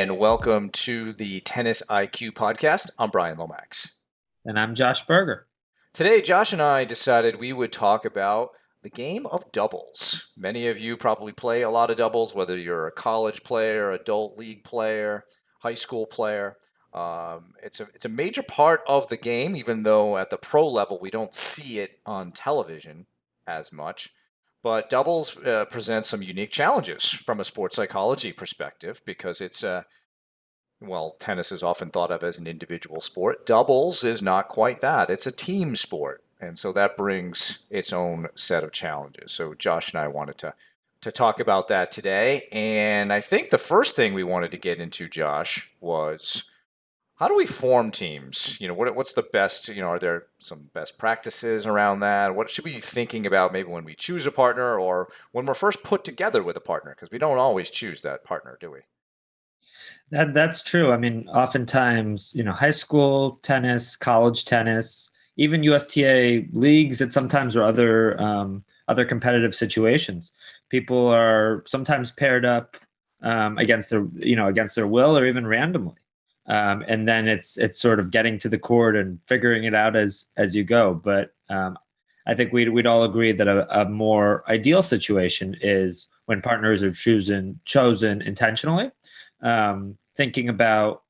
and welcome to the Tennis IQ podcast. I'm Brian Lomax. And I'm Josh Berger. Today, Josh and I decided we would talk about the game of doubles. Many of you probably play a lot of doubles, whether you're a college player, adult league player, high school player. It's a major part of the game, even though at the pro level we don't see it on television as much. But doubles presents some unique challenges from a sports psychology perspective because tennis is often thought of as an individual sport. Doubles is not quite that. It's a team sport. And so that brings its own set of challenges. So Josh and I wanted to talk about that today. And I think the first thing we wanted to get into, Josh, was how do we form teams? What's the best, are there some best practices around that? What should we be thinking about maybe when we choose a partner or when we're first put together with a partner? Because we don't always choose that partner, do we? That's true. I mean, oftentimes, high school tennis, college tennis, even USTA leagues, and sometimes or other competitive situations, people are sometimes paired up against their will or even randomly. And then it's sort of getting to the court and figuring it out as you go. But I think we'd all agree that a more ideal situation is when partners are chosen intentionally, thinking about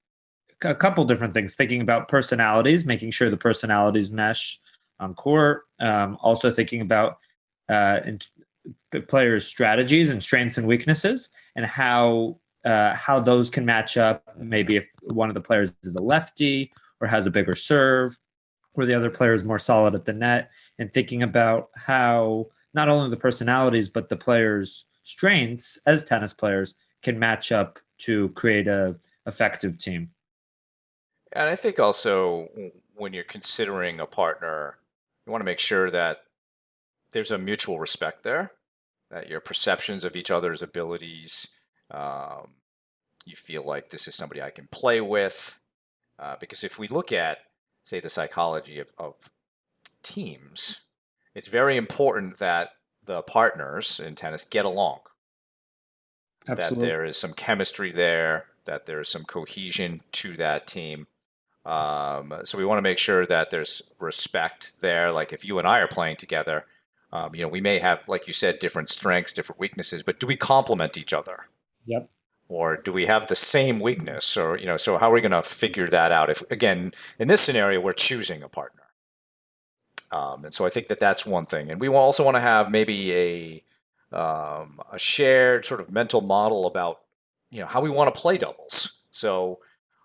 a couple different things, thinking about personalities, making sure the personalities mesh on court, also thinking about players' strategies and strengths and weaknesses, and how those can match up. Maybe if one of the players is a lefty or has a bigger serve, or the other player is more solid at the net, and thinking about how not only the personalities but the players' strengths as tennis players can match up to create a effective team. And I think also when you're considering a partner, you want to make sure that there's a mutual respect there, that your perceptions of each other's abilities, um, you feel like this is somebody I can play with. Because if we look at, say, the psychology of teams, it's very important that the partners in tennis get along, that Absolutely. there is some chemistry there, that there is some cohesion to that team. So we want to make sure that there's respect there. Like if you and I are playing together, we may have, like you said, different strengths, different weaknesses, but do we complement each other? Yep. Or do we have the same weakness? Or, so how are we going to figure that out? If, again, in this scenario, we're choosing a partner. And so I think that that's one thing. And we also want to have maybe a shared sort of mental model about, how we want to play doubles. So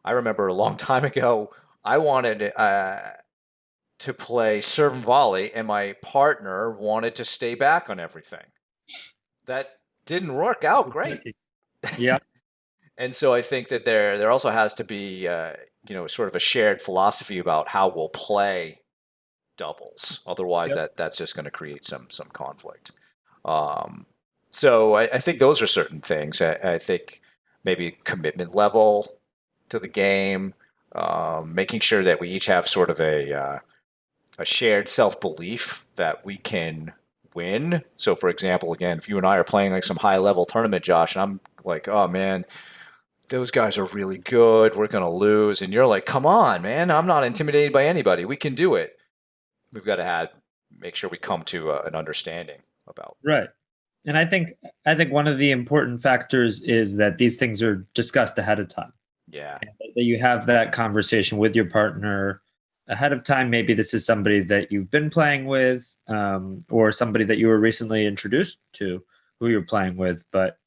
I remember a long time ago, I wanted to play serve and volley, and my partner wanted to stay back on everything. That didn't work out great. Yeah. And so I think that there also has to be sort of a shared philosophy about how we'll play doubles. Otherwise, Yep. that's just going to create some conflict. Um, so I think those are certain things. I think maybe commitment level to the game, making sure that we each have sort of a shared self belief that we can win. So, for example, again, if you and I are playing like some high level tournament, Josh, and I'm like, oh man, those guys are really good. We're going to lose. And you're like, come on, man. I'm not intimidated by anybody. We can do it. We've got to make sure we come to an understanding about. Right. And I think one of the important factors is that these things are discussed ahead of time. Yeah. That you have that conversation with your partner ahead of time. Maybe this is somebody that you've been playing with, or somebody that you were recently introduced to who you're playing with. But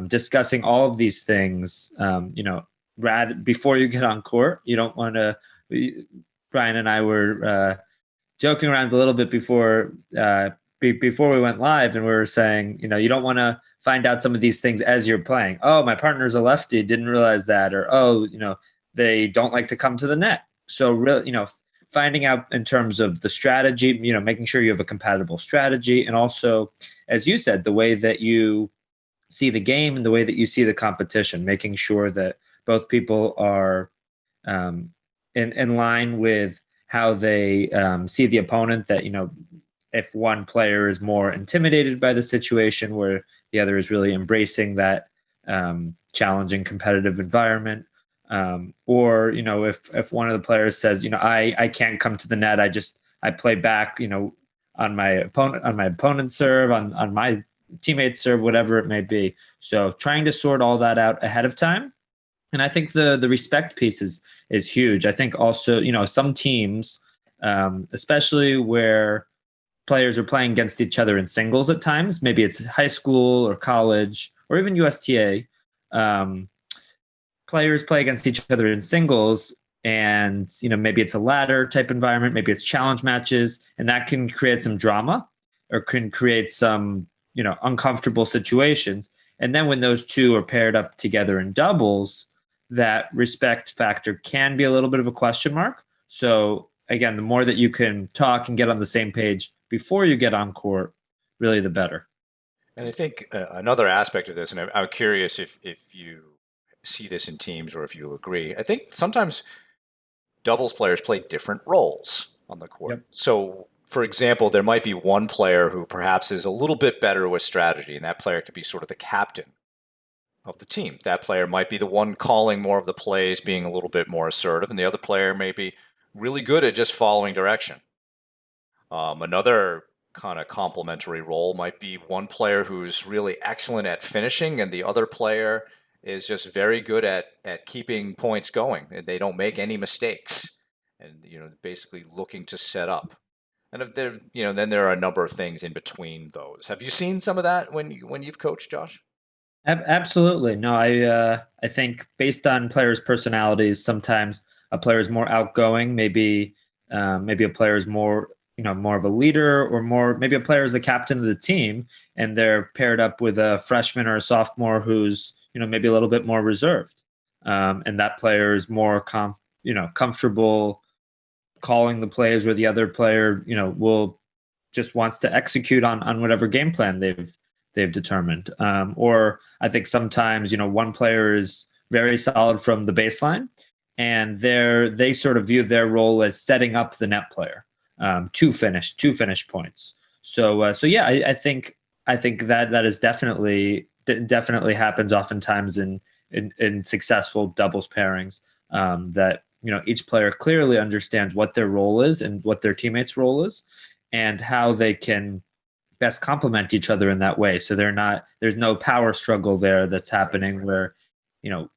discussing all of these things, before you get on court, you don't want to. Brian and I were joking around a little bit before we went live, and we were saying, you don't want to find out some of these things as you're playing. Oh, my partner's a lefty, didn't realize that. Or, oh, they don't like to come to the net. So really, finding out in terms of the strategy, making sure you have a compatible strategy. And also, as you said, the way that you see the game and the way that you see the competition, making sure that both people are in line with how they see the opponent, that, if one player is more intimidated by the situation where the other is really embracing that challenging competitive environment. Or if one of the players says, I can't come to the net, I play back, on my opponent's serve, on my teammates serve, whatever it may be. So trying to sort all that out ahead of time. And I think the respect piece is huge. I think also, some teams, especially where players are playing against each other in singles at times, maybe it's high school or college or even USTA, um, players play against each other in singles, and maybe it's a ladder type environment, maybe it's challenge matches, and that can create some drama or can create some uncomfortable situations. And then when those two are paired up together in doubles, that respect factor can be a little bit of a question mark. So again, the more that you can talk and get on the same page before you get on court, really the better. And I think another aspect of this, and I'm curious if you see this in teams or if you agree, I think sometimes doubles players play different roles on the court. Yep. So, for example, there might be one player who perhaps is a little bit better with strategy, and that player could be sort of the captain of the team. That player might be the one calling more of the plays, being a little bit more assertive, and the other player may be really good at just following direction. Another kind of complementary role might be one player who's really excellent at finishing, and the other player is just very good at keeping points going, and they don't make any mistakes, and basically looking to set up. And if there, then there are a number of things in between those. Have you seen some of that when you've coached, Josh? Absolutely. No, I think based on players' personalities, sometimes a player is more outgoing. Maybe a player is more of a leader, or more maybe a player is the captain of the team, and they're paired up with a freshman or a sophomore who's maybe a little bit more reserved, and that player is more comfortable calling the plays, where the other player will just wants to execute on whatever game plan they've determined. Or I think sometimes one player is very solid from the baseline, and they sort of view their role as setting up the net player to finish points. So yeah, I think that is definitely happens oftentimes in successful doubles pairings, that each player clearly understands what their role is and what their teammates' role is, and how they can best complement each other in that way. So there's no power struggle there that's happening, where you know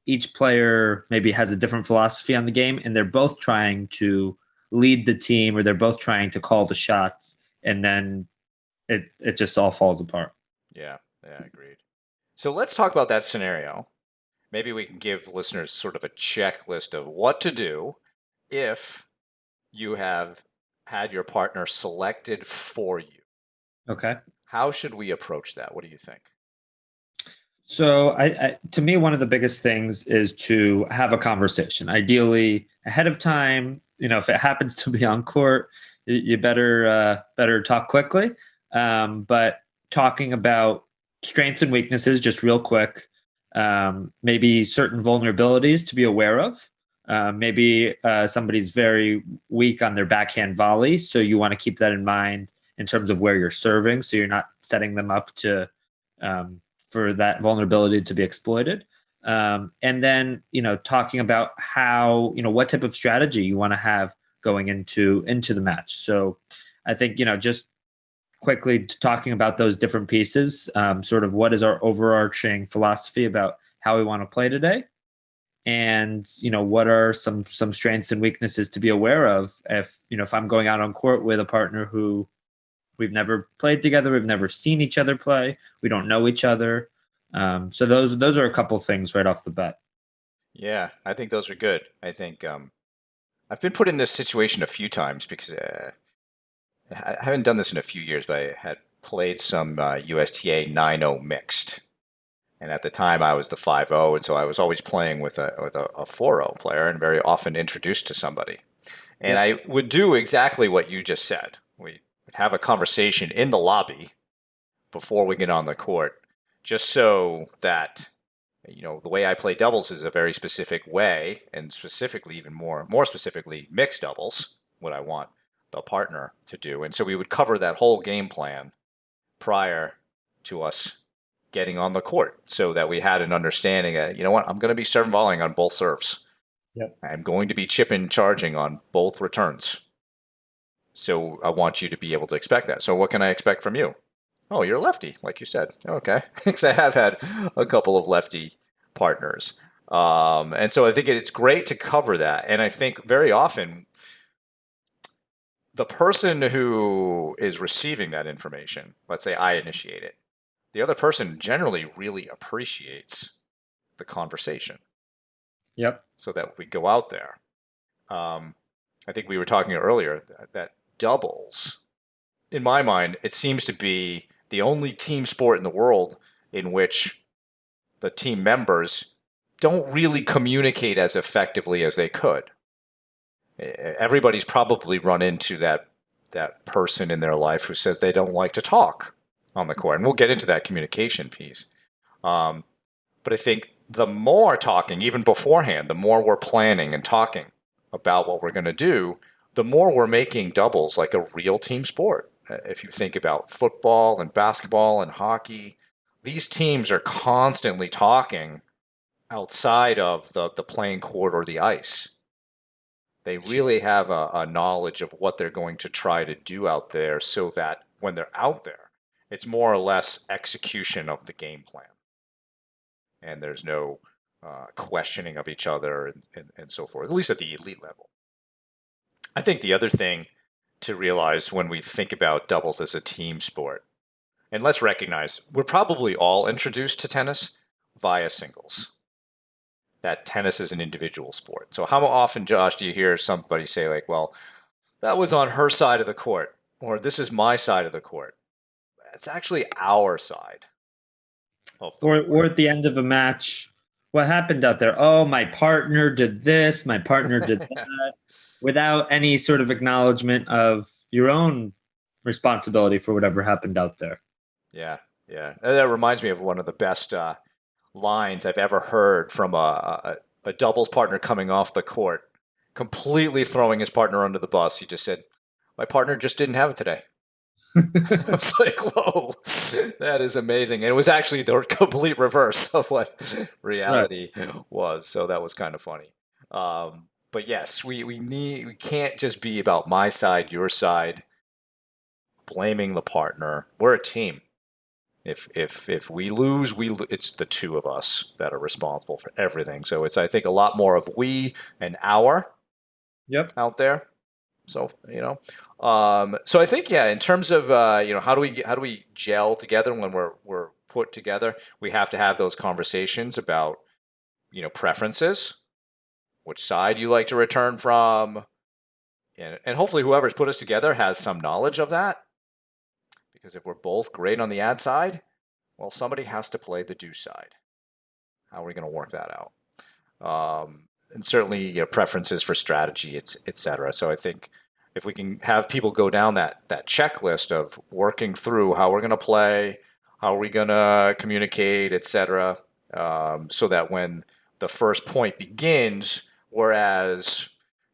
each player maybe has a different philosophy on the game, and they're both trying to lead the team, or they're both trying to call the shots, and then it just all falls apart. Yeah, yeah, agreed. So let's talk about that scenario. Maybe we can give listeners sort of a checklist of what to do if you have had your partner selected for you. Okay. How should we approach that? What do you think? So, to me, one of the biggest things is to have a conversation, ideally ahead of time. If it happens to be on court, you better talk quickly. But talking about strengths and weaknesses, just real quick. Maybe certain vulnerabilities to be aware of. Maybe somebody's very weak on their backhand volley, so you want to keep that in mind in terms of where you're serving, so you're not setting them up to um, for that vulnerability to be exploited. And then talking about how what type of strategy you want to have going into the match. So I think just quickly talking about those different pieces, sort of what is our overarching philosophy about how we want to play today, and what are some strengths and weaknesses to be aware of if I'm going out on court with a partner who we've never played together, we've never seen each other play, we don't know each other. So those are a couple things right off the bat. Yeah, I think those are good. I think I've been put in this situation a few times because I haven't done this in a few years, but I had played some USTA 9-0 mixed. And at the time, I was the 5-0, and so I was always playing with a 4-0 player, and very often introduced to somebody. And Yep. I would do exactly what you just said. We would have a conversation in the lobby before we get on the court, just so that the way I play doubles is a very specific way, and specifically, even more specifically, mixed doubles. What I want the partner to do, and so we would cover that whole game plan prior to us getting on the court so that we had an understanding that, you know what, I'm going to be serving volleying on both serves. Yep. I'm going to be chipping charging on both returns. So I want you to be able to expect that. So what can I expect from you? Oh, you're a lefty, like you said. Okay. Because I have had a couple of lefty partners. And so I think it's great to cover that. And I think very often the person who is receiving that information, let's say I initiate it, the other person generally really appreciates the conversation Yep. so that we go out there. I think we were talking earlier that doubles, in my mind, it seems to be the only team sport in the world in which the team members don't really communicate as effectively as they could. Everybody's probably run into that person in their life who says they don't like to talk on the court, and we'll get into that communication piece. But I think the more talking, even beforehand, the more we're planning and talking about what we're going to do, the more we're making doubles like a real team sport. If you think about football and basketball and hockey, these teams are constantly talking outside of the playing court or the ice. They really have a knowledge of what they're going to try to do out there so that when they're out there, it's more or less execution of the game plan. And there's no questioning of each other and so forth, at least at the elite level. I think the other thing to realize when we think about doubles as a team sport, and let's recognize we're probably all introduced to tennis via singles. That tennis is an individual sport. So how often, Josh, do you hear somebody say like, well, that was on her side of the court, or this is my side of the court? It's actually our side of the court. Or at the end of a match, what happened out there? Oh, my partner did this, my partner did that, without any sort of acknowledgement of your own responsibility for whatever happened out there. Yeah, yeah. And that reminds me of one of the best lines I've ever heard from a doubles partner coming off the court, completely throwing his partner under the bus. He just said, "My partner just didn't have it today." I was like, "Whoa, that is amazing!" And it was actually the complete reverse of what Right. reality was. So that was kind of funny. But yes, we can't just be about my side, your side, blaming the partner. We're a team. If we lose, it's the two of us that are responsible for everything. So it's, I think, a lot more of we and our Yep. out there. So so I think, yeah, in terms of how do we gel together when we're put together, we have to have those conversations about preferences, which side you like to return from, and hopefully whoever's put us together has some knowledge of that. Because if we're both great on the ad side, well, somebody has to play the do side. How are we going to work that out? And certainly preferences for strategy, et cetera. So I think if we can have people go down that checklist of working through how we're going to play, how are we going to communicate, et cetera, so that when the first point begins, we're as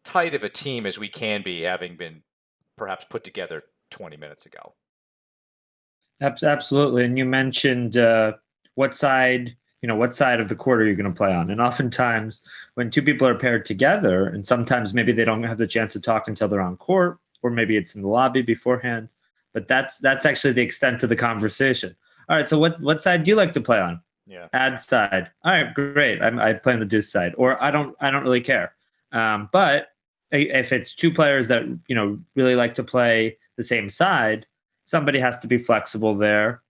tight of a team as we can be, having been perhaps put together 20 minutes ago. Absolutely. And you mentioned what side, what side of the court are you going to play on? And oftentimes, when two people are paired together, and sometimes maybe they don't have the chance to talk until they're on court, or maybe it's in the lobby beforehand. But that's actually the extent of the conversation. All right. So what side do you like to play on? Yeah. Ad side. All right, great. I play on the deuce side, or I don't really care. But if it's two players that really like to play the same side, somebody has to be flexible there,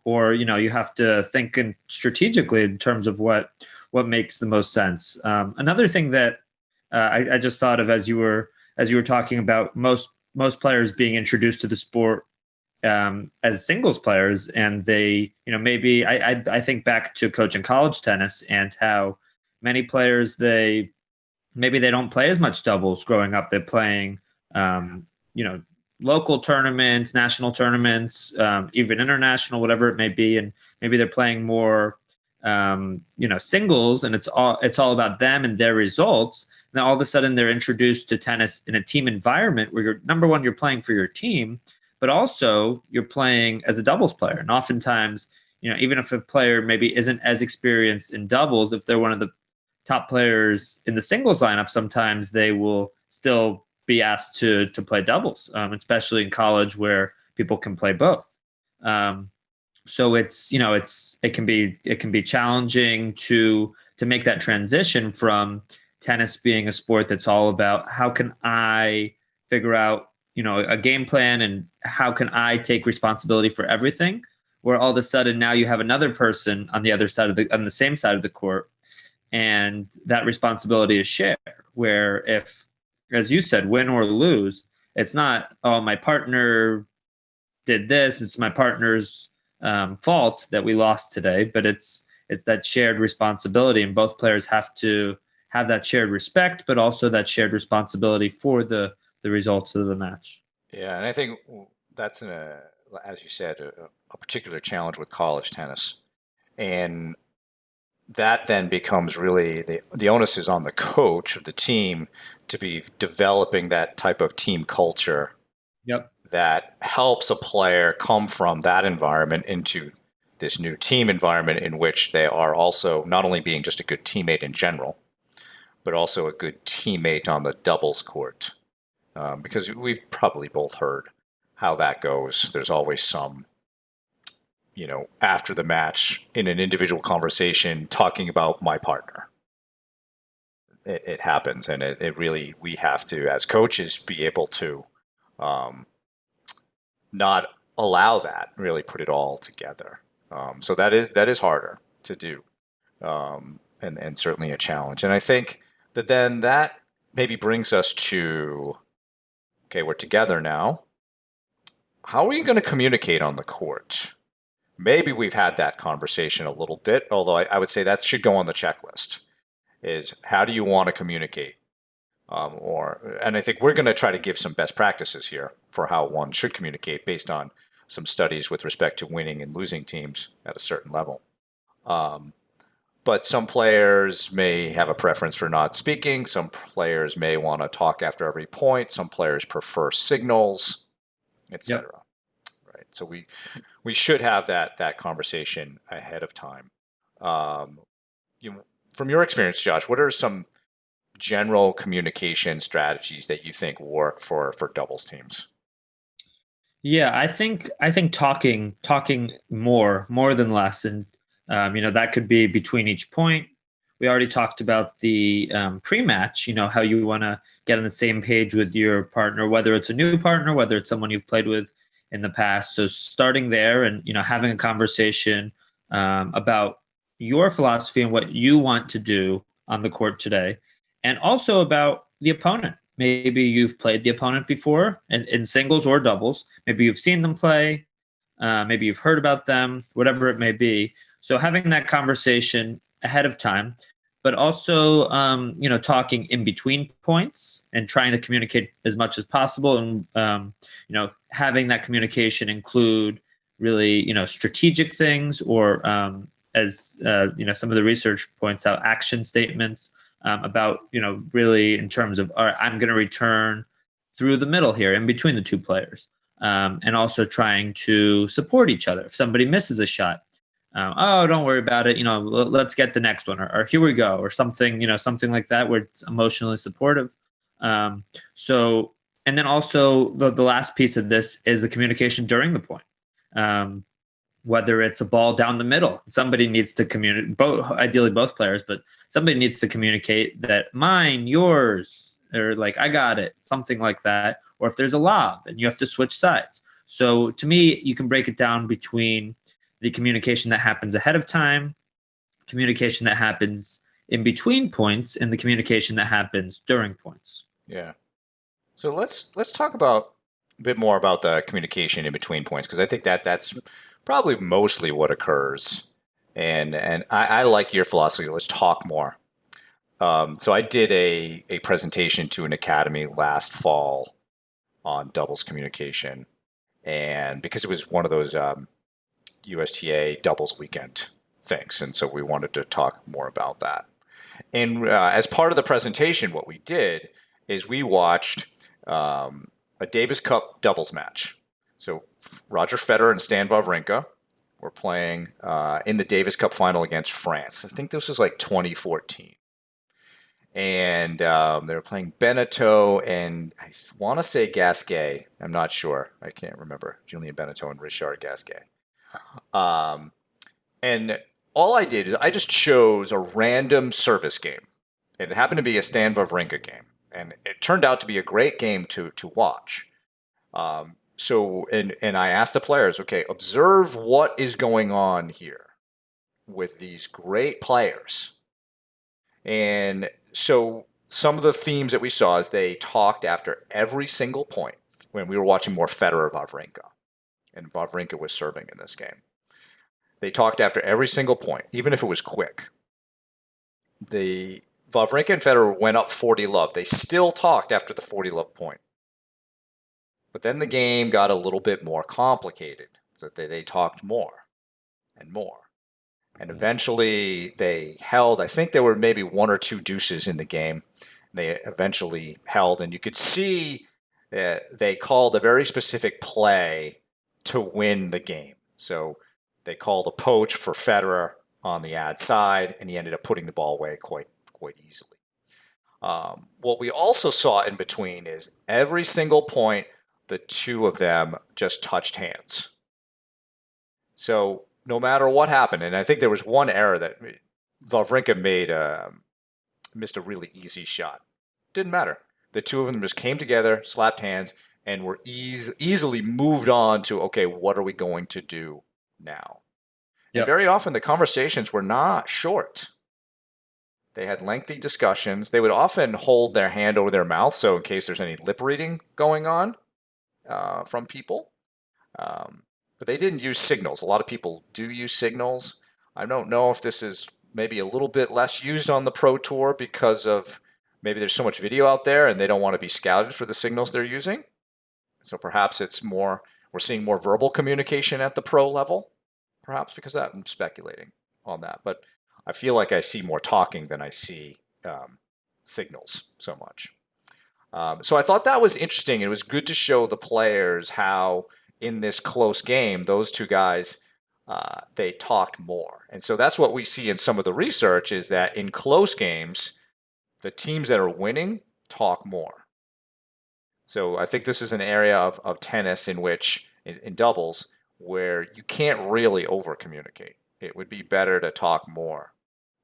or you have to think strategically in terms of what makes the most sense. Another thing that I just thought of as you were talking about most players being introduced to the sport as singles players, and they maybe I think back to coaching college tennis and how many players maybe they don't play as much doubles growing up. They're playing you know local tournaments, national tournaments, even international, whatever it may be, and maybe they're playing more, singles, and it's all about them and their results. And then all of a sudden, they're introduced to tennis in a team environment where number one, you're playing for your team, but also you're playing as a doubles player, and oftentimes, even if a player maybe isn't as experienced in doubles, if they're one of the top players in the singles lineup, sometimes they will still be asked to play doubles, especially in college where people can play both. Um, so it can be challenging to make that transition from tennis being a sport that's all about how can I figure out a game plan and how can I take responsibility for everything, where all of a sudden now you have another person on the other side of on the same side of the court, and that responsibility is shared, where if, as you said, win or lose, it's not, oh, my partner did this, it's my partner's fault that we lost today, but it's that shared responsibility, and both players have to have that shared respect, but also that shared responsibility for the results of the match. Yeah, and I think that's as you said, a particular challenge with college tennis, and that then becomes really the onus is on the coach of the team to be developing that type of team culture Yep. that helps a player come from that environment into this new team environment in which they are also not only being just a good teammate in general, but also a good teammate on the doubles court. Because we've probably both heard how that goes. There's always some, after the match in an individual conversation talking about my partner. It happens, and it really, we have to, as coaches, be able to um, not allow that, really put it all together. So that is harder to do, and certainly a challenge. And I think that then that maybe brings us to, okay, we're together now. How are you going to communicate on the court? Maybe we've had that conversation a little bit, although I would say that should go on the checklist. Is how do you want to communicate? And I think we're going to try to give some best practices here for how one should communicate based on some studies with respect to winning and losing teams at a certain level. Um, but some players may have a preference for not speaking. Some players may want to talk after every point. Some players prefer signals, Yep. etc. Right. So we should have that conversation ahead of time. Um, from your experience, Josh, what are some general communication strategies that you think work for doubles teams? Yeah, I think talking more than less, and that could be between each point. We already talked about the pre-match. How you want to get on the same page with your partner, whether it's a new partner, whether it's someone you've played with in the past. So starting there, and having a conversation about your philosophy and what you want to do on the court today, and also about the opponent. Maybe you've played the opponent before in singles or doubles. Maybe you've seen them play. Maybe you've heard about them, whatever it may be. So having that conversation ahead of time, but also, talking in between points and trying to communicate as much as possible. And, having that communication include really, strategic things, or as, some of the research points out, action statements, about, really in terms of, all right, I'm going to return through the middle here in between the two players. And also trying to support each other. If somebody misses a shot, oh, don't worry about it. Let's get the next one, or here we go, or something, something like that, where it's emotionally supportive. Um, so, and then also the last piece of this is the communication during the point. Um, whether it's a ball down the middle, somebody needs to communicate, ideally both players, but somebody needs to communicate that mine, yours, or like I got it, something like that. Or if there's a lob and you have to switch sides. So to me, you can break it down between the communication that happens ahead of time, communication that happens in between points, and the communication that happens during points. Yeah. So let's talk about a bit more about the communication in between points, because I think that's probably mostly what occurs. And I like your philosophy. Let's talk more. So I did a presentation to an academy last fall on doubles communication, and because it was one of those USTA doubles weekend things, and so we wanted to talk more about that. And as part of the presentation, what we did is we watched a Davis Cup doubles match. So Roger Federer and Stan Wawrinka were playing in the Davis Cup final against France. I think this was like 2014. And they were playing Beneteau and I want to say Gasquet. I'm not sure. I can't remember. Julien Beneteau and Richard Gasquet. Um, and all I did is I just chose a random service game. It happened to be a Stan Wawrinka game, and it turned out to be a great game to watch. And I asked the players, okay, observe what is going on here with these great players. And so some of the themes that we saw is they talked after every single point when we were watching more Federer Wawrinka, and Wawrinka was serving in this game. They talked after every single point, even if it was quick. The Wawrinka and Federer went up 40 love. They still talked after the 40 love point. But then the game got a little bit more complicated. So they talked more and more. And eventually they held. I think there were maybe one or two deuces in the game. They eventually held. And you could see that they called a very specific play to win the game. So they called a poach for Federer on the ad side, and he ended up putting the ball away quite easily. What we also saw in between is every single point, the two of them just touched hands. So no matter what happened, and I think there was one error that Wawrinka missed a really easy shot. Didn't matter. The two of them just came together, slapped hands, and were easily moved on to, okay, what are we going to do now? And Yep. very often the conversations were not short. They had lengthy discussions. They would often hold their hand over their mouth, so in case there's any lip reading going on from people. But they didn't use signals. A lot of people do use signals. I don't know if this is maybe a little bit less used on the Pro Tour because of maybe there's so much video out there and they don't want to be scouted for the signals they're using. So perhaps it's more, we're seeing more verbal communication at the pro level, perhaps because of that. I'm speculating on that. But I feel like I see more talking than I see signals so much. So I thought that was interesting. It was good to show the players how in this close game, those two guys, they talked more. And so that's what we see in some of the research is that in close games, the teams that are winning talk more. So I think this is an area of tennis in which, in doubles, where you can't really over communicate. It would be better to talk more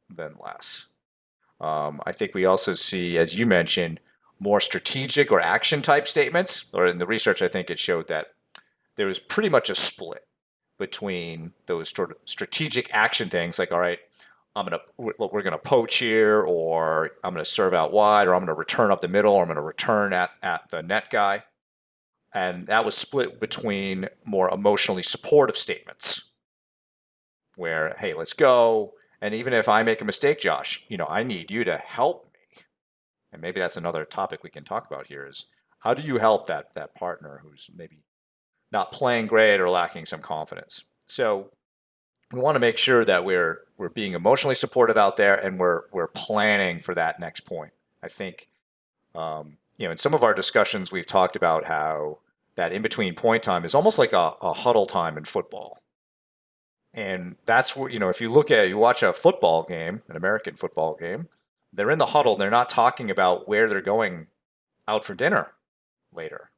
than less. I think we also see, as you mentioned, more strategic or action type statements. Or in the research, I think it showed that there was pretty much a split between those sort of strategic action things, like, all right, we're gonna poach here, or I'm gonna serve out wide, or I'm gonna return up the middle, or I'm gonna return at the net guy. And that was split between more emotionally supportive statements where, hey, let's go. And even if I make a mistake, Josh, I need you to help me. And maybe that's another topic we can talk about here is how do you help that partner who's maybe not playing great or lacking some confidence? So we want to make sure that we're being emotionally supportive out there and we're planning for that next point. I think in some of our discussions we've talked about how that in between point time is almost like a huddle time in football. And that's what, if you watch a football game, an American football game, they're in the huddle. They're not talking about where they're going out for dinner later.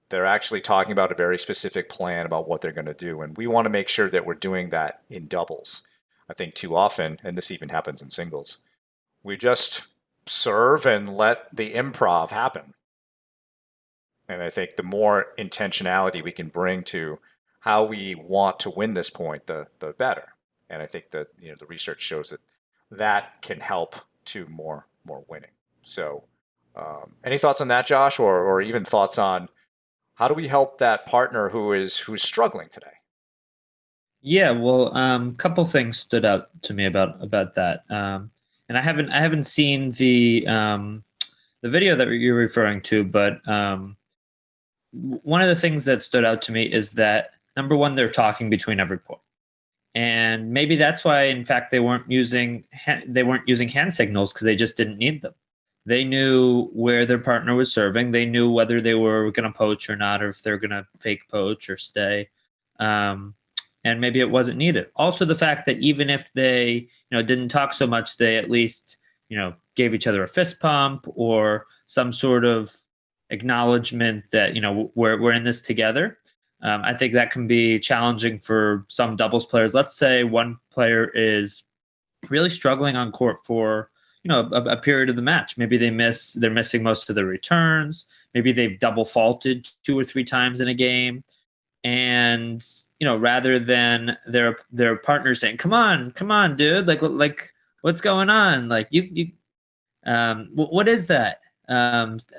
They're actually talking about a very specific plan about what they're going to do. And we want to make sure that we're doing that in doubles. I think too often, and this even happens in singles, we just serve and let the improv happen. And I think the more intentionality we can bring to how we want to win this point, the better. And I think that the research shows that can help to more winning. So, any thoughts on that, Josh, or even thoughts on how do we help that partner who's struggling today? Yeah, well, couple things stood out to me about that, and I haven't seen the video that you're referring to, but one of the things that stood out to me is that number one, they're talking between every point, and maybe that's why, in fact, they weren't using hand signals because they just didn't need them. They knew where their partner was serving. They knew whether they were going to poach or not, or if they're going to fake poach or stay. and maybe it wasn't needed. Also, the fact that even if they, didn't talk so much, they at least, gave each other a fist pump or some sort of acknowledgement that, we're in this together. I think that can be challenging for some doubles players. Let's say one player is really struggling on court for a period of the match. Maybe they're missing most of their returns. Maybe they've double faulted 2 or 3 times in a game, and rather than their partner saying, come on, dude, like what's going on, like you what is that,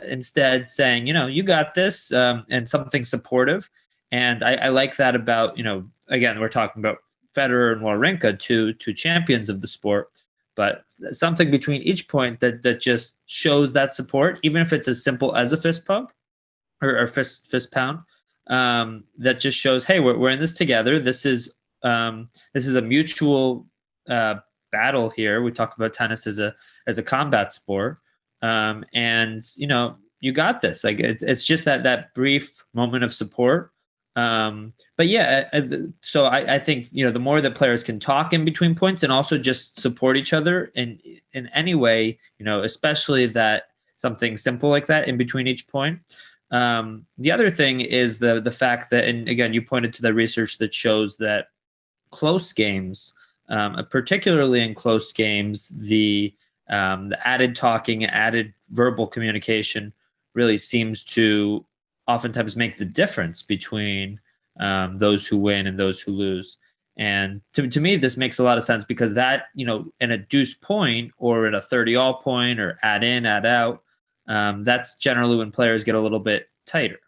instead saying, you got this, and something supportive. And I like that about, again, we're talking about Federer and Wawrinka, two champions of the sport, but something between each point that just shows that support, even if it's as simple as a fist pump or fist pound, that just shows, hey, we're in this together. This is a mutual uh, battle here. We talk about tennis as a combat sport, and you got this. Like it's just that brief moment of support. But yeah, so I think the more that players can talk in between points and also just support each other in any way, especially that something simple like that in between each point. The other thing is the fact that, and again, you pointed to the research that shows that close games, particularly in close games, the added talking, added verbal communication really seems to oftentimes make the difference between those who win and those who lose. And to me, this makes a lot of sense because that, in a deuce point or at a 30 all point or add in, add out, that's generally when players get a little bit tighter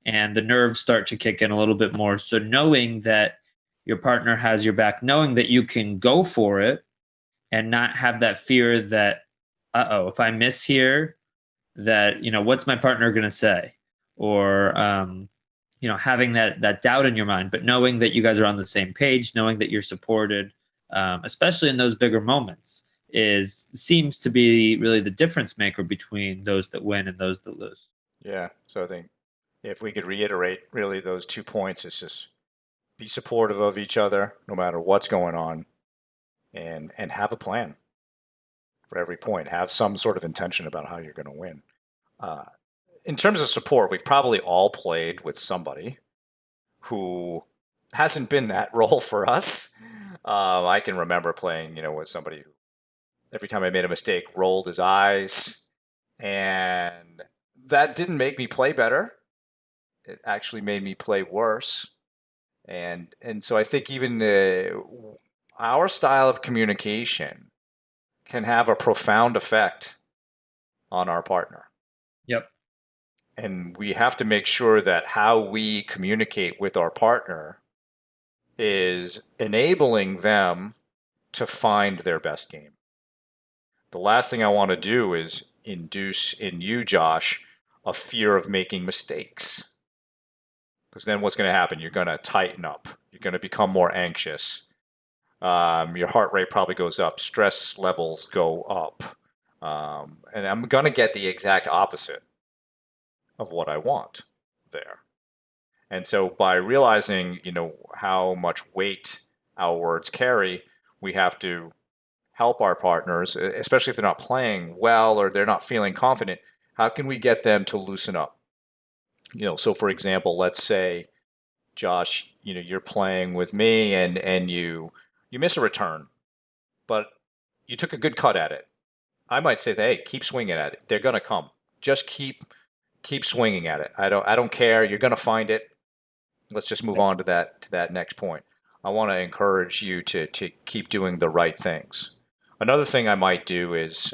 and the nerves start to kick in a little bit more. So knowing that your partner has your back, knowing that you can go for it and not have that fear that, if I miss here, that, what's my partner going to say? Or, having that doubt in your mind, but knowing that you guys are on the same page, knowing that you're supported, especially in those bigger moments, seems to be really the difference maker between those that win and those that lose. Yeah. So I think if we could reiterate really those 2 points, it's just be supportive of each other no matter what's going on, and have a plan for every point. Have some sort of intention about how you're going to win. Uh, in terms of support, we've probably all played with somebody who hasn't been that role for us. I can remember playing, with somebody who every time I made a mistake rolled his eyes, and that didn't make me play better. It actually made me play worse. And so I think even our style of communication can have a profound effect on our partner. Yep. And we have to make sure that how we communicate with our partner is enabling them to find their best game. The last thing I want to do is induce in you, Josh, a fear of making mistakes. Because then what's going to happen? You're going to tighten up. You're going to become more anxious. Your heart rate probably goes up. Stress levels go up. And I'm going to get the exact opposite of what I want there. And so by realizing, how much weight our words carry, we have to help our partners, especially if they're not playing well or they're not feeling confident. How can we get them to loosen up? So for example, let's say, Josh, you're playing with me and you miss a return, but you took a good cut at it. I might say, hey, keep swinging at it. They're going to come. Just keep swinging at it. I don't care. You're going to find it. Let's just move on to that next point. I want to encourage you to keep doing the right things. Another thing I might do is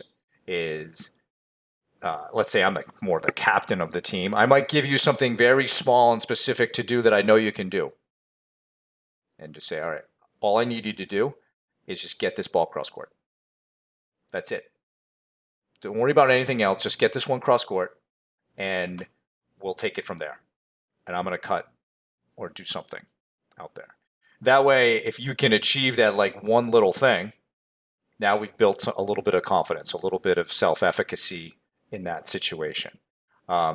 let's say I'm more the captain of the team. I might give you something very small and specific to do that I know you can do, and just say, all right, all I need you to do is just get this ball cross court. That's it. Don't worry about anything else. Just get this one cross court, and we'll take it from there. And I'm going to cut or do something out there. That way, if you can achieve that like one little thing, now we've built a little bit of confidence, a little bit of self-efficacy in that situation.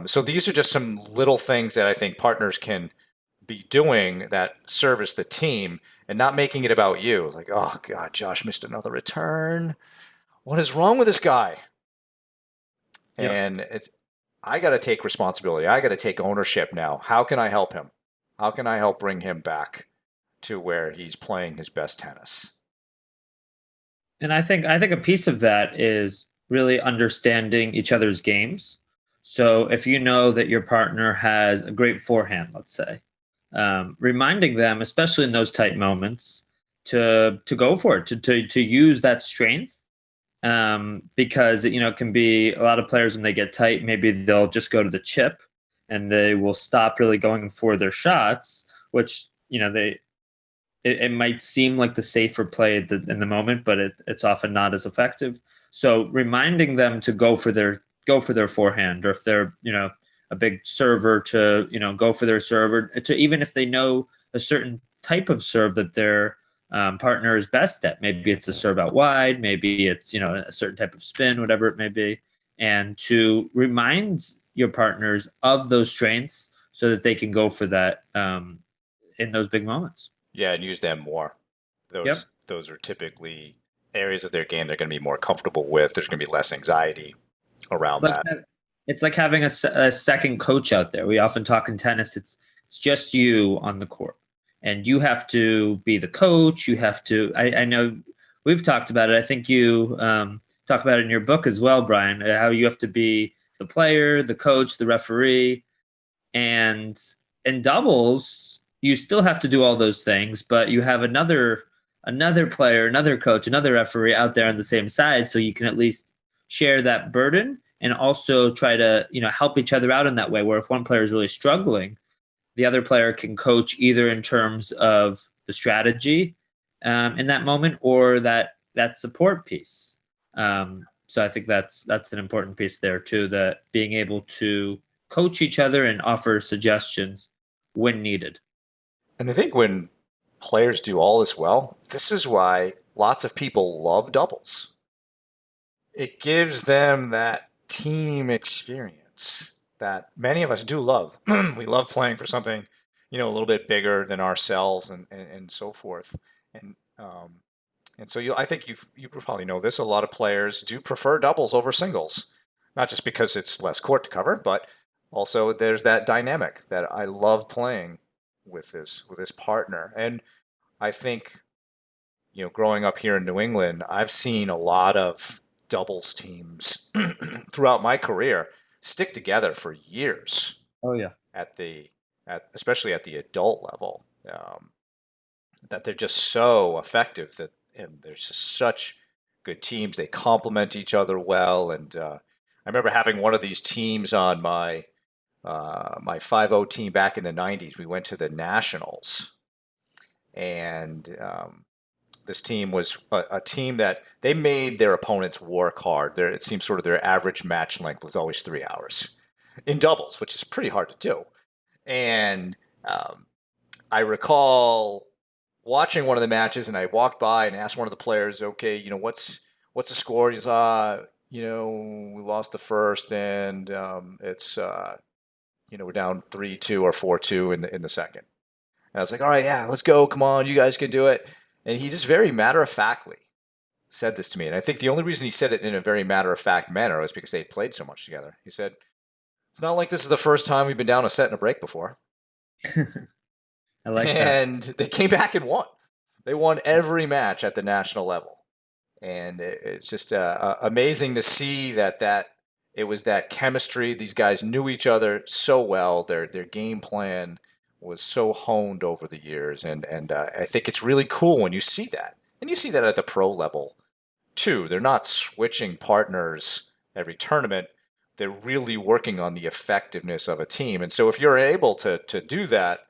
So these are just some little things that I think partners can be doing that service the team and not making it about you. Like, oh God, Josh missed another return. What is wrong with this guy? Yep. And I got to take responsibility. I got to take ownership now. How can I help him? How can I help bring him back to where he's playing his best tennis? And I think a piece of that is really understanding each other's games. So if you know that your partner has a great forehand, let's say, reminding them, especially in those tight moments, to go for it, to use that strength, because it can be a lot of players when they get tight, maybe they'll just go to the chip and they will stop really going for their shots, which it might seem like the safer play in the moment, but it's often not as effective. So reminding them to go for their forehand, or if they're a big server, to go for their server, to even if they know a certain type of serve that their partner is best at. Maybe it's a serve out wide, maybe it's a certain type of spin, whatever it may be, and to remind your partners of those strengths so that they can go for that in those big moments. Yeah, and use them more. Yep. Those are typically areas of their game they're going to be more comfortable with. There's going to be less anxiety around like that. it's like having a second coach out there. We often talk in tennis. It's just you on the court, and you have to be the coach. You have to. I know we've talked about it. I think you talk about it in your book as well, Brian. How you have to be the player, the coach, the referee, and in doubles you still have to do all those things, but you have another player, another coach, another referee out there on the same side, so you can at least share that burden and also try to help each other out in that way, where if one player is really struggling, the other player can coach either in terms of the strategy in that moment, or that support piece. So I think that's an important piece there too, that being able to coach each other and offer suggestions when needed. And I think when players do all this well, this is why lots of people love doubles. It gives them that team experience that many of us do love. We love playing for something, a little bit bigger than ourselves, and so forth. And and so I think you probably know this. A lot of players do prefer doubles over singles, not just because it's less court to cover, but also there's that dynamic that I love playing with this partner. And I think growing up here in New England, I've seen a lot of doubles teams throughout my career stick together for years Oh yeah. at the especially at the adult level. That they're just so effective, and there's just such good teams. They complement each other well, and I remember having one of these teams on my 5-0 team back in the 90s. We went to the Nationals, and this team was a team that they made their opponents work hard. It seems sort of their average match length was always 3 hours in doubles, which is pretty hard to do. And I recall watching one of the matches, and I walked by and asked one of the players, "Okay, what's the score?" He's, we lost the first, and it's we're down 3-2 or 4-2 in the second. And I was like, "All right, yeah, let's go. Come on, you guys can do it." And he just very matter of factly said this to me, and I think the only reason he said it in a very matter of fact manner was because they had played so much together. He said, "It's not like this is the first time we've been down a set and a break before." I like that. And they came back and won. They won every match at the national level, and it's just amazing to see that it was that chemistry. These guys knew each other so well. Their game plan was so honed over the years, and I think it's really cool when you see that, and you see that at the pro level too. They're not switching partners every tournament. They're really working on the effectiveness of a team. And so if you're able to do that,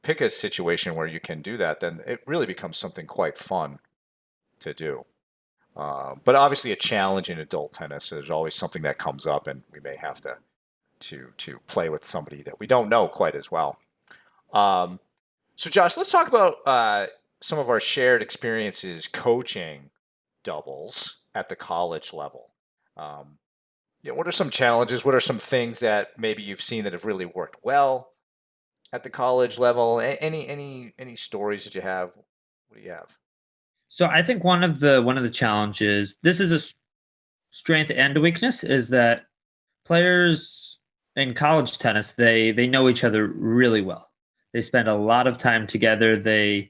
pick a situation where you can do that, then it really becomes something quite fun to do. But obviously, a challenge in adult tennis is always something that comes up, and we may have to play with somebody that we don't know quite as well. Um, so, Josh, let's talk about some of our shared experiences coaching doubles at the college level. Um, what are some challenges? What are some things that maybe you've seen that have really worked well? at the college level? Any stories that you have? What do you have? So I think one of the challenges, this is a strength and a weakness, is that players in college tennis, they know each other really well. They spend a lot of time together. They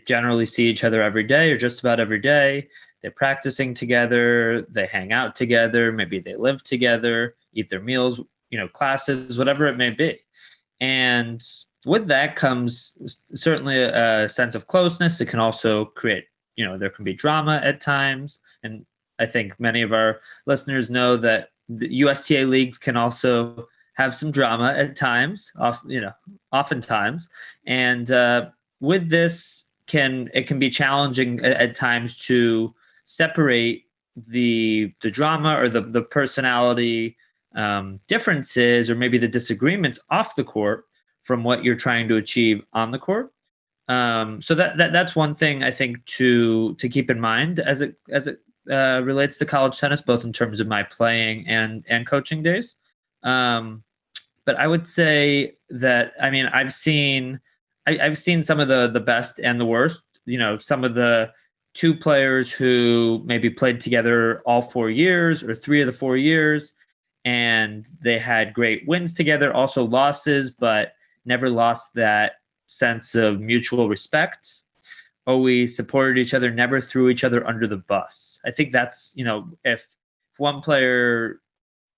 generally see each other every day or just about every day. They're practicing together, they hang out together, maybe they live together, eat their meals, classes, whatever it may be. And with that comes certainly a sense of closeness. It can also create, there can be drama at times. And I think many of our listeners know that the USTA leagues can also have some drama at times, oftentimes. And with this, it can be challenging at times to separate the drama or the personality differences, or maybe the disagreements off the court, from what you're trying to achieve on the court. So that's one thing I think to keep in mind as it relates to college tennis, both in terms of my playing and coaching days. Um, but I would say that, I mean, I've seen some of the best and the worst. Some of the two players who maybe played together all 4 years or 3 of the 4 years, and they had great wins together, also losses, but never lost that sense of mutual respect. Always supported each other, never threw each other under the bus. I think that's, if one player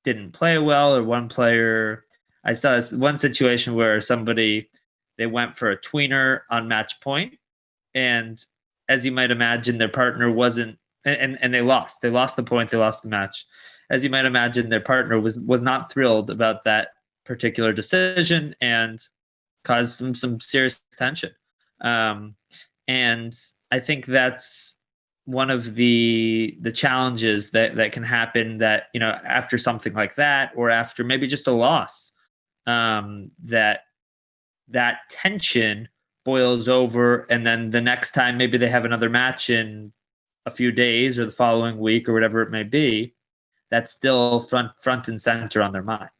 didn't play well, or one player, I saw one situation where they went for a tweener on match point, and as you might imagine, their partner wasn't, and they lost the point, they lost the match. As you might imagine, their partner was not thrilled about that particular decision, and caused some serious tension. Um, and I think that's one of the challenges that can happen, that after something like that, or after maybe just a loss, that tension boils over, and then the next time maybe they have another match in a few days or the following week or whatever it may be, that's still front and center on their minds.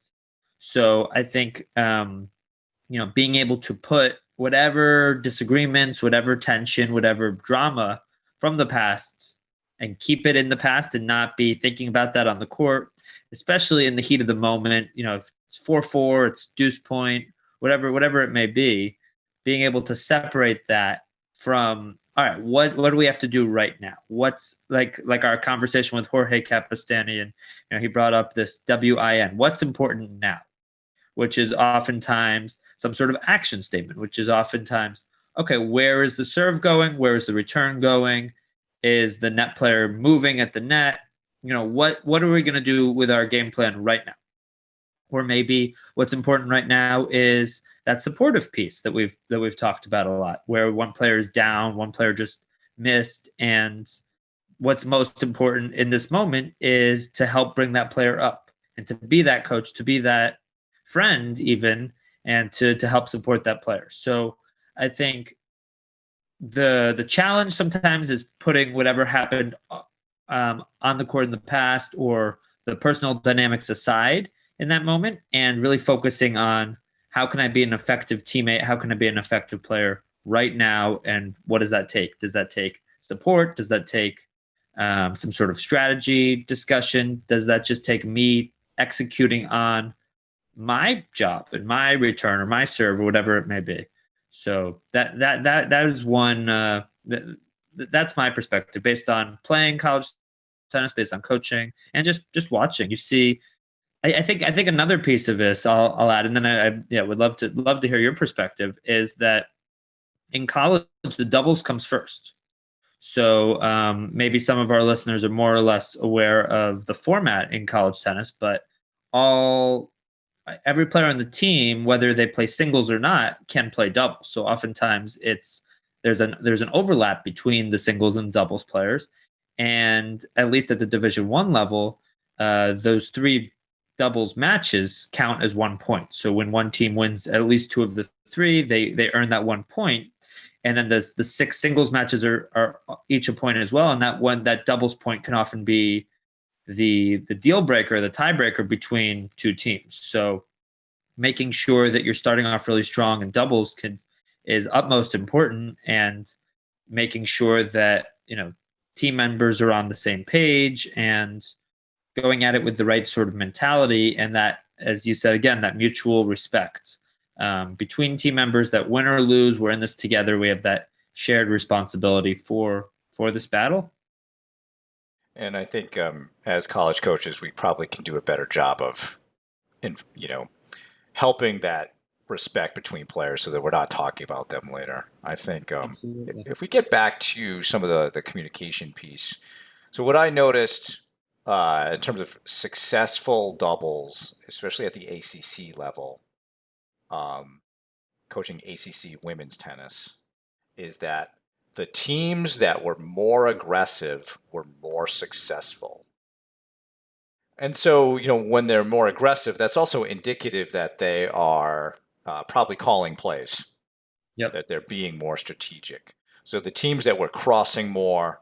So I think being able to put whatever disagreements, whatever tension, whatever drama from the past, and keep it in the past, and not be thinking about that on the court, especially in the heat of the moment. If it's 4-4, it's deuce point, whatever it may be, being able to separate that from, all right, what do we have to do right now? What's like our conversation with Jorge Capistani, and he brought up this WIN. What's important now? Which is oftentimes some sort of action statement, which is oftentimes, okay, where is the serve going? Where is the return going? Is the net player moving at the net? What are we going to do with our game plan right now? Or maybe what's important right now is that supportive piece that we've talked about a lot, where one player is down, one player just missed, and what's most important in this moment is to help bring that player up, and to be that coach, to be that friend even, and to help support that player. So I think the challenge sometimes is putting whatever happened on the court in the past, or the personal dynamics aside in that moment, and really focusing on, how can I be an effective teammate? How can I be an effective player right now? And what does that take? Does that take support? Does that take some sort of strategy discussion? Does that just take me executing on my job and my return or my serve or whatever it may be? So that is one. That's my perspective based on playing college tennis, based on coaching, and just watching. You see, I think another piece of this I'll add, and then I would love to hear your perspective, is that in college the doubles comes first. So maybe some of our listeners are more or less aware of the format in college tennis, but all every player on the team, whether they play singles or not, can play doubles. So oftentimes there's an overlap between the singles and doubles players, and at least at the Division 1 level, those three doubles matches count as 1 point. So when one team wins at least two of the three, they earn that 1 point. And then the six singles matches are each a point as well, and that doubles point can often be the deal breaker, the tiebreaker between two teams. So making sure that you're starting off really strong in doubles is utmost important, and making sure that team members are on the same page and going at it with the right sort of mentality, and that, as you said again, that mutual respect between team members, that win or lose, we're in this together. We have that shared responsibility for this battle. And I think as college coaches, we probably can do a better job of, helping that respect between players so that we're not talking about them later. I think Absolutely. if we get back to some of the communication piece, so what I noticed in terms of successful doubles, especially at the ACC level, um, coaching ACC women's tennis, is that the teams that were more aggressive were more successful. And so, when they're more aggressive, that's also indicative that they are probably calling plays, Yep. that they're being more strategic. So the teams that were crossing more,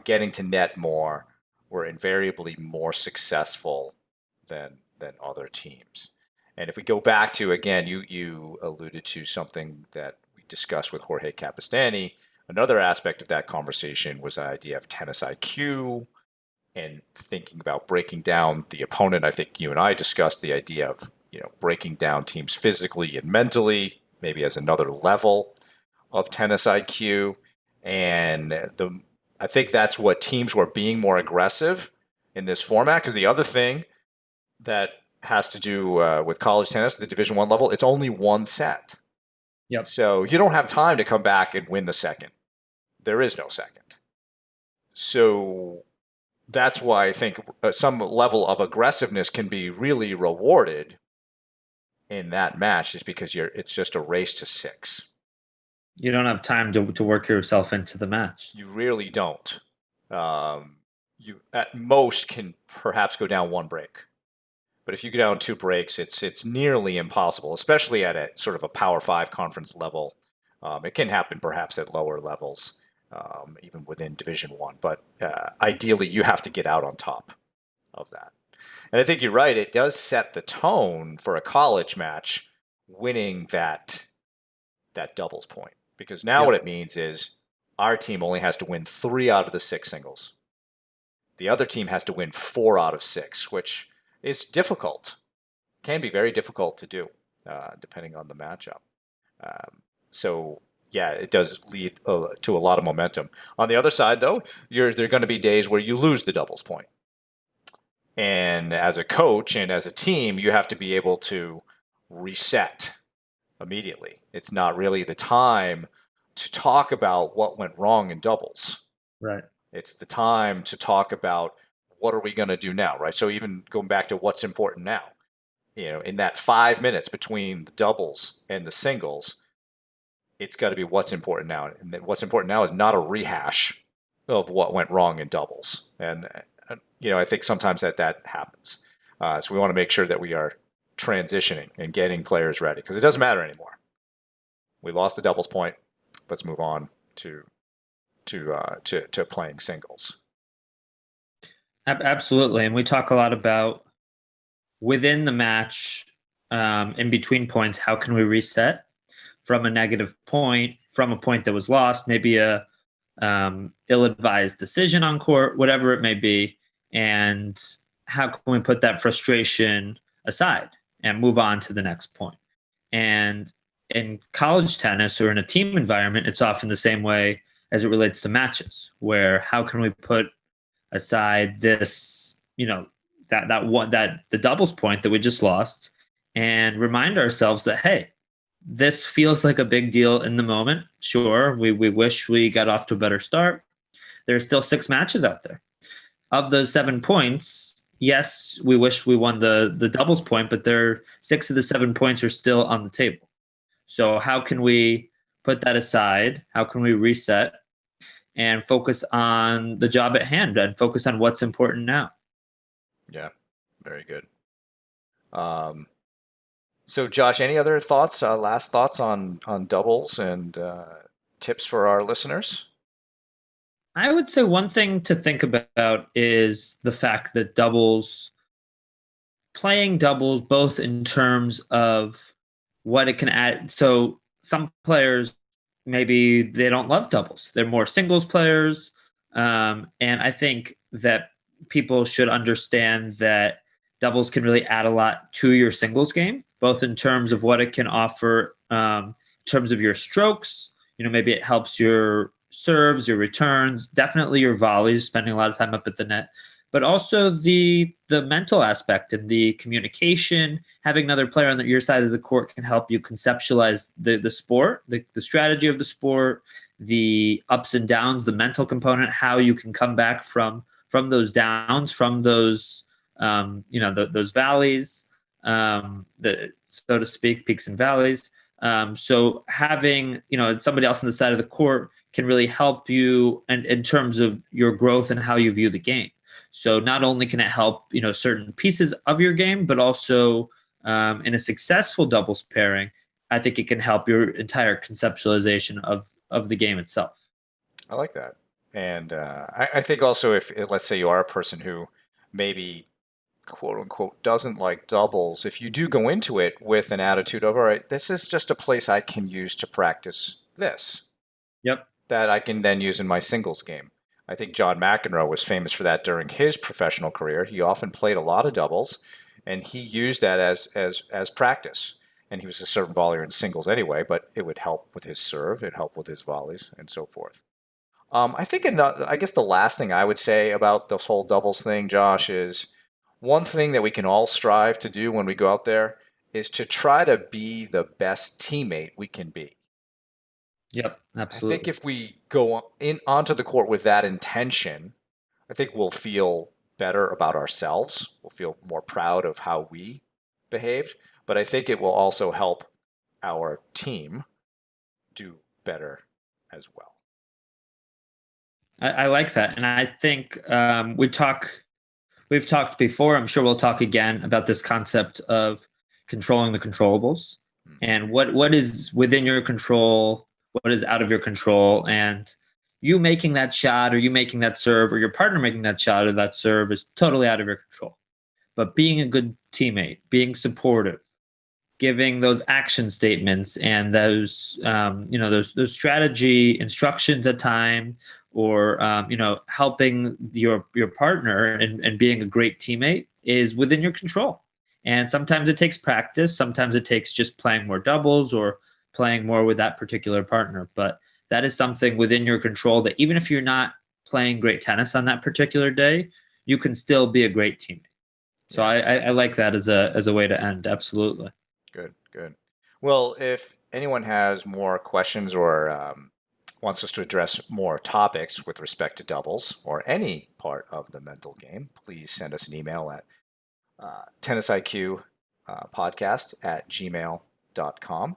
getting to net more, were invariably more successful than other teams. And if we go back to, again, you alluded to something that we discussed with Jorge Capistani. Another aspect of that conversation was the idea of tennis IQ and thinking about breaking down the opponent. I think you and I discussed the idea of breaking down teams physically and mentally, maybe as another level of tennis IQ. And I think that's what teams were being more aggressive in this format. Because the other thing that has to do with college tennis, the Division One level, it's only one set, Yep. so you don't have time to come back and win the second. There is no second. So that's why I think some level of aggressiveness can be really rewarded in that match, is because it's just a race to six. You don't have time to work yourself into the match. You really don't. You at most can perhaps go down one break, but if you go down two breaks, it's nearly impossible, especially at a sort of a Power Five conference level. It can happen perhaps at lower levels, even within Division One, but ideally you have to get out on top of that. And I think you're right. It does set the tone for a college match, winning that doubles point, because now what Yep. it means is our team only has to win 3 out of the 6 singles. The other team has to win 4 out of 6, which is difficult. Can be very difficult to do, depending on the matchup. So yeah, it does lead to a lot of momentum. On the other side, though, there are going to be days where you lose the doubles point. And as a coach and as a team, you have to be able to reset immediately. It's not really the time to talk about what went wrong in doubles. Right. It's the time to talk about what are we going to do now, right? So even going back to what's important now, in that 5 minutes between the doubles and the singles, it's got to be what's important now. And what's important now is not a rehash of what went wrong in doubles. And I think sometimes that happens. So we want to make sure that we are transitioning and getting players ready, because it doesn't matter anymore. We lost the doubles point. Let's move on to playing singles. Absolutely. And we talk a lot about within the match, in between points, how can we reset from a negative point, from a point that was lost, maybe a ill-advised decision on court, whatever it may be, and how can we put that frustration aside and move on to the next point? And in college tennis or in a team environment, it's often the same way as it relates to matches, where how can we put aside this, that the doubles point that we just lost, and remind ourselves that, hey, this feels like a big deal in the moment. Sure, we wish we got off to a better start. There's still 6 matches out there. Of those 7 points, yes, we wish we won the doubles point, but 6 of the 7 points are still on the table. So how can we put that aside? How can we reset and focus on the job at hand and focus on what's important now? Yeah, very good. So Josh, any other thoughts, last thoughts on doubles and tips for our listeners? I would say one thing to think about is the fact that doubles playing doubles both in terms of what it can add. So some players maybe they don't love doubles; they're more singles players, and I think that people should understand that doubles can really add a lot to your singles game, both in terms of what it can offer, in terms of your strokes. Maybe it helps your serves, your returns, definitely your volleys, spending a lot of time up at the net, but also the mental aspect and the communication. Having another player on your side of the court can help you conceptualize the sport, the strategy of the sport, the ups and downs, the mental component, how you can come back from those downs, from those those valleys, so to speak, peaks and valleys. So having somebody else on the side of the court can really help you and in terms of your growth and how you view the game. So not only can it help certain pieces of your game, but also in a successful doubles pairing, I think it can help your entire conceptualization of the game itself. I like that. And I think also if, let's say you are a person who maybe quote unquote doesn't like doubles, if you do go into it with an attitude of, all right, this is just a place I can use to practice this, Yep. that I can then use in my singles game. I think John McEnroe was famous for that during his professional career. He often played a lot of doubles, and he used that as practice. And he was a certain volleyer in singles anyway, but it would help with his serve, it helped with his volleys, and so forth. I think I guess the last thing I would say about this whole doubles thing, Josh, is one thing that we can all strive to do when we go out there is to try to be the best teammate we can be. Yep. I think Absolutely. if we go in onto the court with that intention, I think we'll feel better about ourselves. We'll feel more proud of how we behaved, but I think it will also help our team do better as well. I like that, and I think we've talked before. I'm sure we'll talk again about this concept of controlling the controllables Hmm. and what is within your control, what is out of your control, and you making that shot or you making that serve or your partner making that shot or that serve is totally out of your control. But being a good teammate, being supportive, giving those action statements and those those strategy instructions at time, or helping your partner and being a great teammate is within your control. And sometimes it takes practice, sometimes it takes just playing more doubles or playing more with that particular partner, but that is something within your control that even if you're not playing great tennis on that particular day, you can still be a great teammate. So Yeah. I like that as a way to end. Absolutely. Good, good. Well, if anyone has more questions or wants us to address more topics with respect to doubles or any part of the mental game, please send us an email at tennisiq podcast at gmail.com.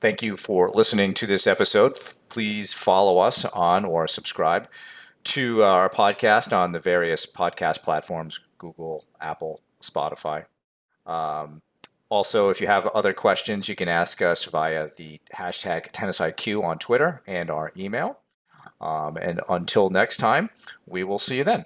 Thank you for listening to this episode. Please follow us on or subscribe to our podcast on the various podcast platforms: Google, Apple, Spotify. Um, Also, if you have other questions, you can ask us via the hashtag TennisIQ on Twitter and our email. And until next time, we will see you then.